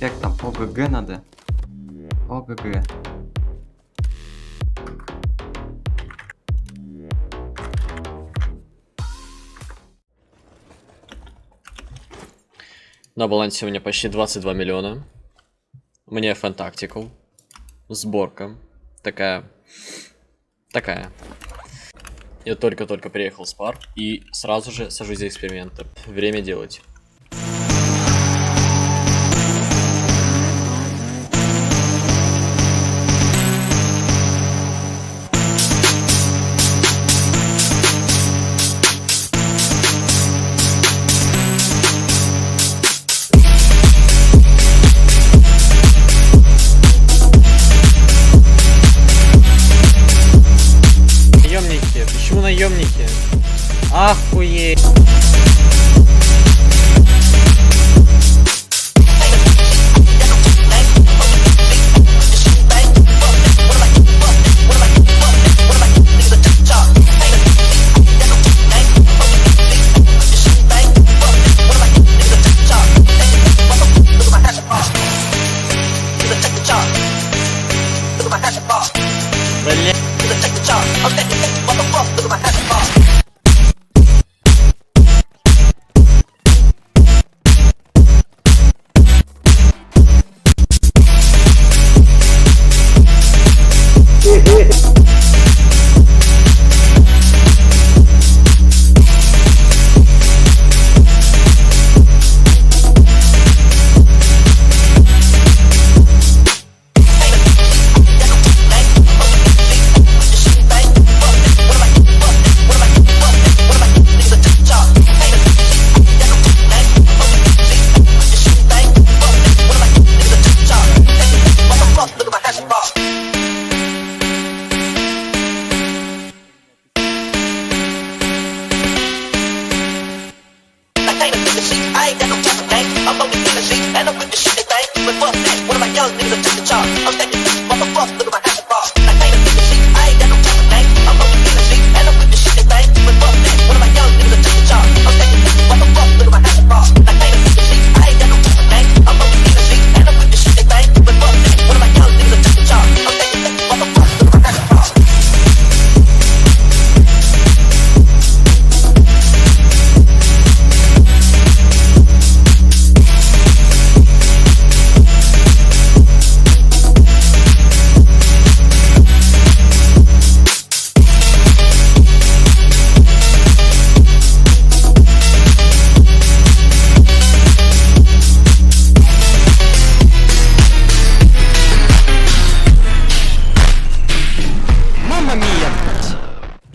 Как там, ОГГ надо? ОГГ. На балансе у меня почти 22 миллиона. Мне фантактикал. Сборка. Такая. Я только-только приехал с пар и сразу же сажусь за эксперименты. Время делать. Почему наемники? Охуеть!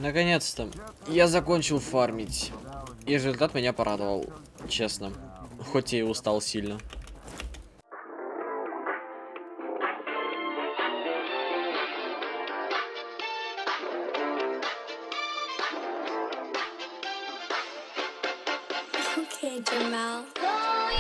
Наконец-то я закончил фармить, и результат меня порадовал, честно, хоть и устал сильно.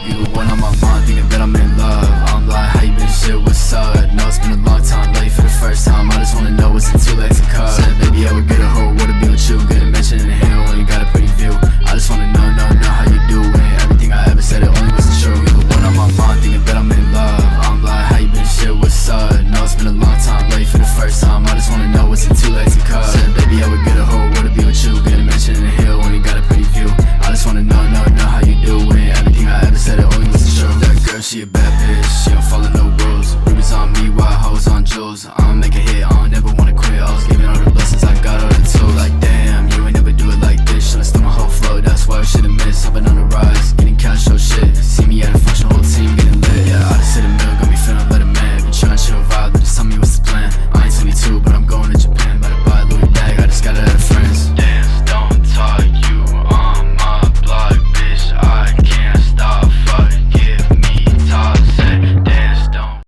You the one on my mind, thinking that I'm in love. I'm like, how you been, shit, what's up? No, it's been a long time, late for the first time. I just wanna know what's in 2 legs and cut. Said, baby, I would get a whole would it be with you? Get a mention in the hill when you got a pretty view. I just wanna know how you doing. Everything I ever said, it only wasn't true. You the one on my mind, thinking that I'm in love. I'm like, how you been, shit, what's up? No, it's been a long time, late for the first time. I just wanna know what's in 2 legs and cut. Said, baby, I would get a whole would it be with you? Get a mention in the hill when you got a pretty view. I just wanna know how you doing. Everything I ever said, it only wasn't true. That girl, she a bad bitch, she don't follow no rules. Rubies on me, white hoes on jewels. I'ma make